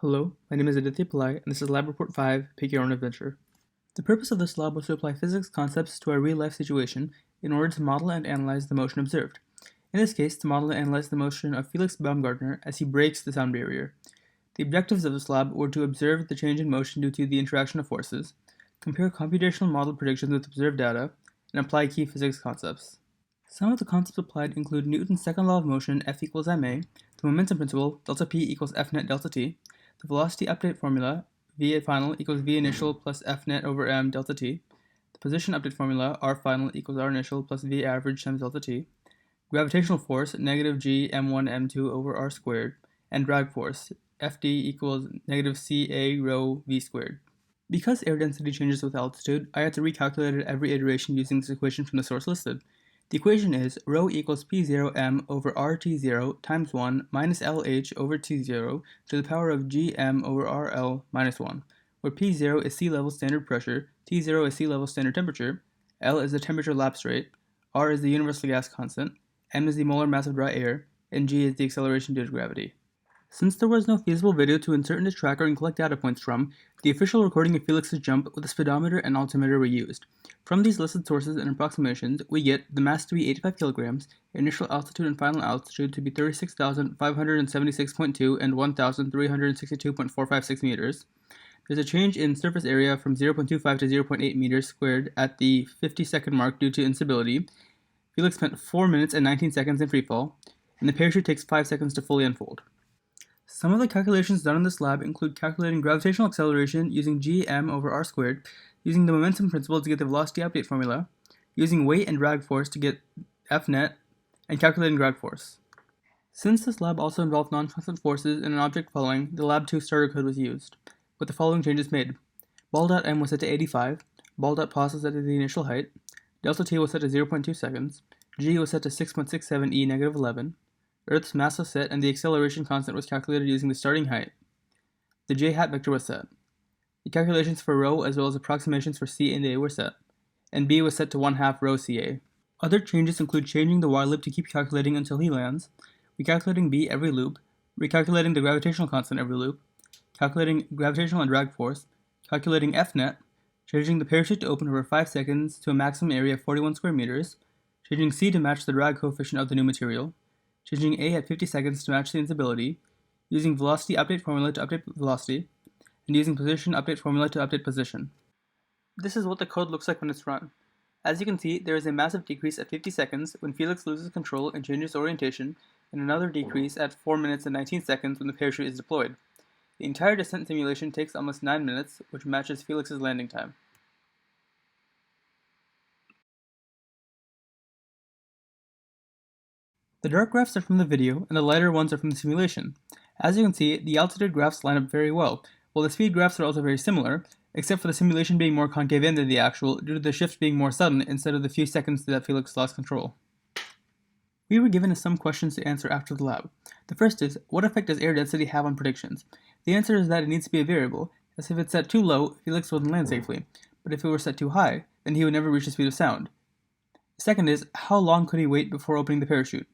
Hello, my name is Aditya Pillai, and this is Lab Report 5, Pick Your Own Adventure. The purpose of this lab was to apply physics concepts to our real-life situation in order to model and analyze the motion observed. In this case, to model and analyze the motion of Felix Baumgartner as he breaks the sound barrier. The objectives of this lab were to observe the change in motion due to the interaction of forces, compare computational model predictions with observed data, and apply key physics concepts. Some of the concepts applied include Newton's second law of motion, F equals ma, the momentum principle, delta p equals F net delta t, the velocity update formula, V final equals V initial plus F net over m delta t, the position update formula, R final equals R initial plus V average times delta t, gravitational force, negative g m1 m2 over r squared, and drag force, Fd equals negative ca rho v squared. Because air density changes with altitude, I had to recalculate it every iteration using this equation from the source listed. The equation is rho equals p0m over rt0 times 1 minus lh over t0 to the power of gm over rl minus 1, where p0 is sea level standard pressure, t0 is sea level standard temperature, L is the temperature lapse rate, R is the universal gas constant, m is the molar mass of dry air, and g is the acceleration due to gravity. Since there was no feasible video to insert in this tracker and collect data points from, the official recording of Felix's jump with a speedometer and altimeter were used. From these listed sources and approximations, we get the mass to be 85 kilograms, initial altitude and final altitude to be 36,576.2 and 1,362.456 meters. There's a change in surface area from 0.25 to 0.8 meters squared at the 50-second mark due to instability. Felix spent 4 minutes and 19 seconds in freefall, and the parachute takes 5 seconds to fully unfold. Some of the calculations done in this lab include calculating gravitational acceleration using gm over r squared, using the momentum principle to get the velocity update formula, using weight and drag force to get F net, and calculating drag force. Since this lab also involved non-constant forces and an object following, the Lab 2 starter code was used, with the following changes made. Ball.m was set to 85, ball.pos was set to the initial height, delta t was set to 0.2 seconds, g was set to 6.67 e negative 11, Earth's mass was set, and the acceleration constant was calculated using the starting height. The j-hat vector was set. The calculations for rho as well as approximations for c and a were set, and b was set to 1/2 rho ca. Other changes include changing the while loop to keep calculating until he lands, recalculating b every loop, recalculating the gravitational constant every loop, calculating gravitational and drag force, calculating F net, changing the parachute to open over 5 seconds to a maximum area of 41 square meters, changing c to match the drag coefficient of the new material, changing a at 50 seconds to match the instability, using velocity update formula to update velocity, and using position update formula to update position. This is what the code looks like when it's run. As you can see, there is a massive decrease at 50 seconds when Felix loses control and changes orientation, and another decrease at 4 minutes and 19 seconds when the parachute is deployed. The entire descent simulation takes almost 9 minutes, which matches Felix's landing time. The dark graphs are from the video, and the lighter ones are from the simulation. As you can see, the altitude graphs line up very well, while the speed graphs are also very similar, except for the simulation being more concave in than the actual due to the shift being more sudden instead of the few seconds that Felix lost control. We were given some questions to answer after the lab. The first is, what effect does air density have on predictions? The answer is that it needs to be a variable, as if it's set too low, Felix wouldn't land safely, but if it were set too high, then he would never reach the speed of sound. The second is, how long could he wait before opening the parachute?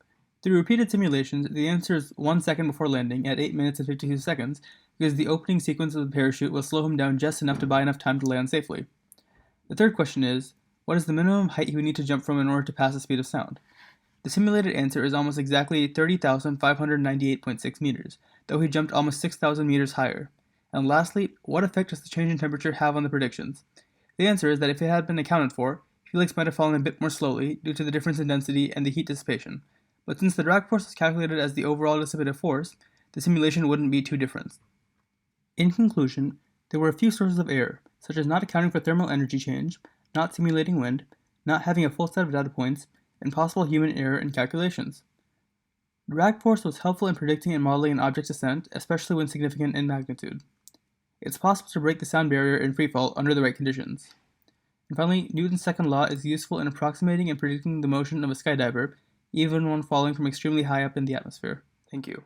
Through repeated simulations, the answer is 1 second before landing at 8 minutes and 52 seconds, because the opening sequence of the parachute will slow him down just enough to buy enough time to land safely. The third question is, what is the minimum height he would need to jump from in order to pass the speed of sound? The simulated answer is almost exactly 30,598.6 meters, though he jumped almost 6,000 meters higher. And lastly, what effect does the change in temperature have on the predictions? The answer is that if it had been accounted for, Felix might have fallen a bit more slowly due to the difference in density and the heat dissipation. But since the drag force is calculated as the overall dissipative force, the simulation wouldn't be too different. In conclusion, there were a few sources of error, such as not accounting for thermal energy change, not simulating wind, not having a full set of data points, and possible human error in calculations. Drag force was helpful in predicting and modeling an object's descent, especially when significant in magnitude. It's possible to break the sound barrier in freefall under the right conditions. And finally, Newton's second law is useful in approximating and predicting the motion of a skydiver, even when falling from extremely high up in the atmosphere. Thank you.